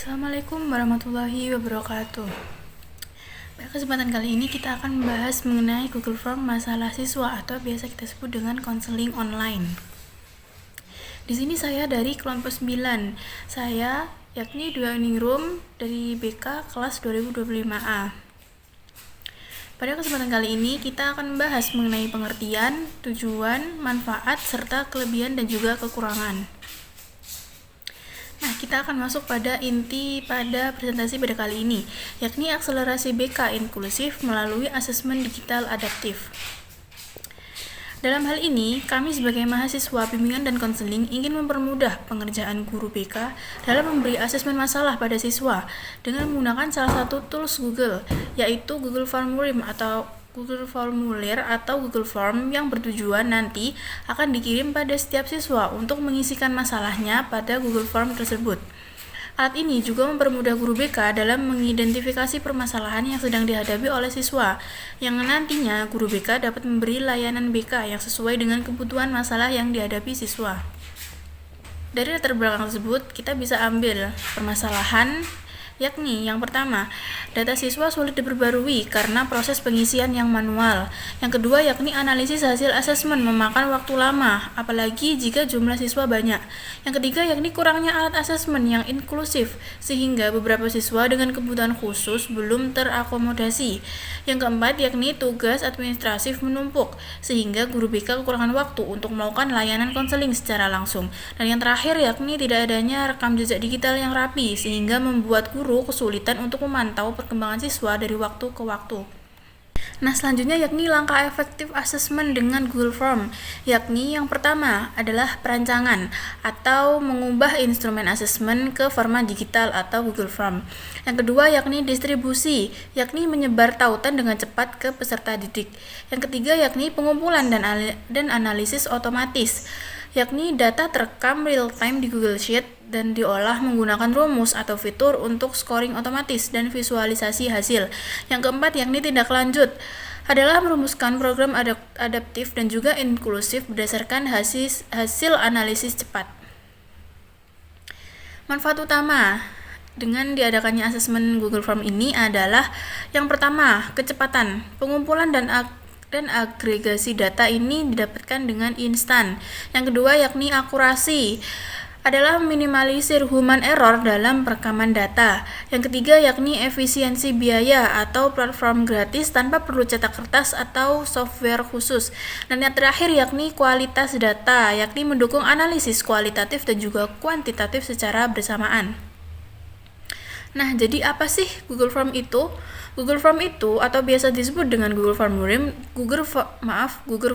Assalamualaikum warahmatullahi wabarakatuh. Pada kesempatan kali ini kita akan membahas mengenai Google Form masalah siswa atau biasa kita sebut dengan konseling online. Di sini saya dari kelompok 9. Saya yakni Dwi Ningrum dari BK kelas 2025A. Pada kesempatan kali ini kita akan membahas mengenai pengertian, tujuan, manfaat, serta kelebihan dan juga kekurangan. Nah, kita akan masuk pada inti pada presentasi pada kali ini, yakni akselerasi BK inklusif melalui asesmen digital adaptif. Dalam hal ini, kami sebagai mahasiswa bimbingan dan konseling ingin mempermudah pengerjaan guru BK dalam memberi asesmen masalah pada siswa dengan menggunakan salah satu tools Google, yaitu Google Formulir atau Google Form yang bertujuan nanti akan dikirim pada setiap siswa untuk mengisikan masalahnya pada Google Form tersebut. Alat ini juga mempermudah guru BK dalam mengidentifikasi permasalahan yang sedang dihadapi oleh siswa, yang nantinya guru BK dapat memberi layanan BK yang sesuai dengan kebutuhan masalah yang dihadapi siswa. Dari latar belakang tersebut, kita bisa ambil permasalahan, yakni yang pertama, data siswa sulit diperbarui karena proses pengisian yang manual. Yang kedua, yakni analisis hasil asesmen memakan waktu lama, apalagi jika jumlah siswa banyak. Yang ketiga, yakni kurangnya alat asesmen yang inklusif, sehingga beberapa siswa dengan kebutuhan khusus belum terakomodasi. Yang keempat, yakni tugas administratif menumpuk, sehingga guru BK kekurangan waktu untuk melakukan layanan konseling secara langsung. Dan yang terakhir, yakni tidak adanya rekam jejak digital yang rapi, sehingga membuat guru kesulitan untuk memantau perkembangan siswa dari waktu ke waktu. Nah, selanjutnya yakni langkah efektif asesmen dengan Google Form, yakni yang pertama adalah perancangan atau mengubah instrumen asesmen ke format digital atau Google Form. Yang kedua yakni distribusi, yakni menyebar tautan dengan cepat ke peserta didik. Yang ketiga yakni pengumpulan dan analisis otomatis, yakni data terekam real time di Google Sheet dan diolah menggunakan rumus atau fitur untuk scoring otomatis dan visualisasi hasil. Yang keempat yakni tindak lanjut adalah merumuskan program adaptif dan juga inklusif berdasarkan hasil analisis cepat. Manfaat utama dengan diadakannya asesmen Google Form ini adalah yang pertama, kecepatan. Pengumpulan dan agregasi data ini didapatkan dengan instan. Yang kedua yakni akurasi, adalah minimalisir human error dalam perekaman data. Yang ketiga yakni efisiensi biaya atau platform gratis tanpa perlu cetak kertas atau software khusus. Dan yang terakhir yakni kualitas data, yakni mendukung analisis kualitatif dan juga kuantitatif secara bersamaan. Nah, jadi apa sih Google Form itu? Google Form itu atau biasa disebut dengan Google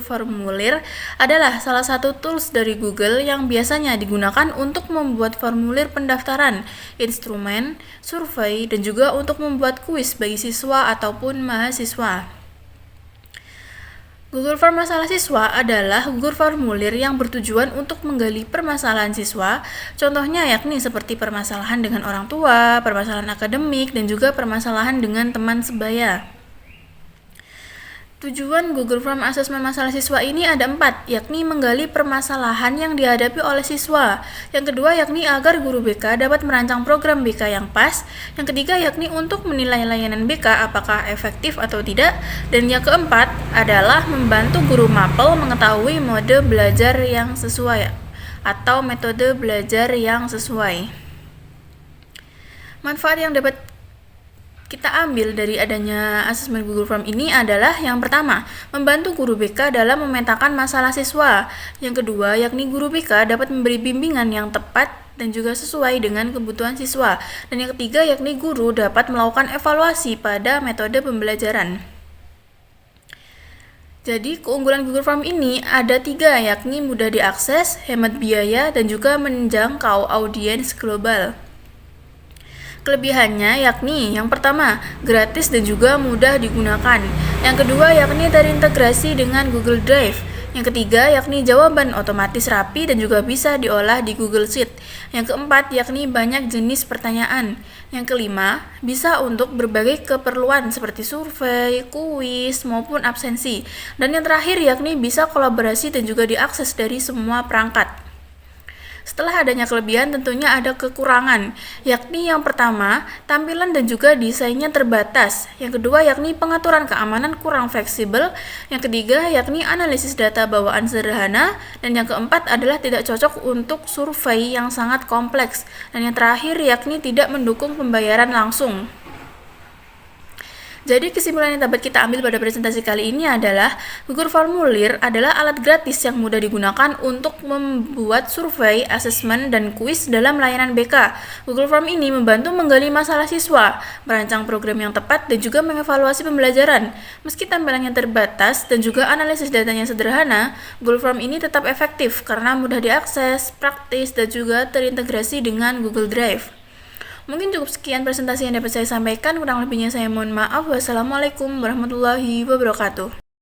Formulir adalah salah satu tools dari Google yang biasanya digunakan untuk membuat formulir pendaftaran, instrumen, survei, dan juga untuk membuat kuis bagi siswa ataupun mahasiswa. Google Form masalah siswa adalah Google Formulir yang bertujuan untuk menggali permasalahan siswa, contohnya yakni seperti permasalahan dengan orang tua, permasalahan akademik, dan juga permasalahan dengan teman sebaya. Tujuan Google Form asesmen masalah siswa ini ada 4, yakni menggali permasalahan yang dihadapi oleh siswa. Yang kedua yakni agar guru BK dapat merancang program BK yang pas. Yang ketiga yakni untuk menilai layanan BK apakah efektif atau tidak. Dan yang keempat adalah membantu guru mapel mengetahui mode belajar yang sesuai atau metode belajar yang sesuai. Manfaat yang dapat kita ambil dari adanya asesmen Google Form ini adalah yang pertama, membantu guru BK dalam memetakan masalah siswa. Yang kedua, yakni guru BK dapat memberi bimbingan yang tepat dan juga sesuai dengan kebutuhan siswa. Dan yang ketiga, yakni guru dapat melakukan evaluasi pada metode pembelajaran. Jadi, keunggulan Google Form ini ada 3, yakni mudah diakses, hemat biaya, dan juga menjangkau audiens global. Kelebihannya yakni yang pertama, gratis dan juga mudah digunakan. Yang kedua yakni terintegrasi dengan Google Drive. Yang ketiga yakni jawaban otomatis rapi dan juga bisa diolah di Google Sheet. Yang keempat yakni banyak jenis pertanyaan. Yang kelima, bisa untuk berbagai keperluan seperti survei, kuis, maupun absensi. Dan yang terakhir yakni bisa kolaborasi dan juga diakses dari semua perangkat. Setelah adanya kelebihan, tentunya ada kekurangan, yakni yang pertama, tampilan dan juga desainnya terbatas. Yang kedua, yakni pengaturan keamanan kurang fleksibel. Yang ketiga, yakni analisis data bawaan sederhana. Dan yang keempat adalah tidak cocok untuk survei yang sangat kompleks. Dan yang terakhir, yakni tidak mendukung pembayaran langsung. Jadi kesimpulan yang dapat kita ambil pada presentasi kali ini adalah Google Formulir adalah alat gratis yang mudah digunakan untuk membuat survei, asesmen, dan kuis dalam layanan BK. Google Form ini membantu menggali masalah siswa, merancang program yang tepat, dan juga mengevaluasi pembelajaran. Meski tampilannya terbatas dan juga analisis datanya sederhana, Google Form ini tetap efektif karena mudah diakses, praktis, dan juga terintegrasi dengan Google Drive. Mungkin cukup sekian presentasi yang dapat saya sampaikan, kurang lebihnya saya mohon maaf. Wassalamualaikum warahmatullahi wabarakatuh.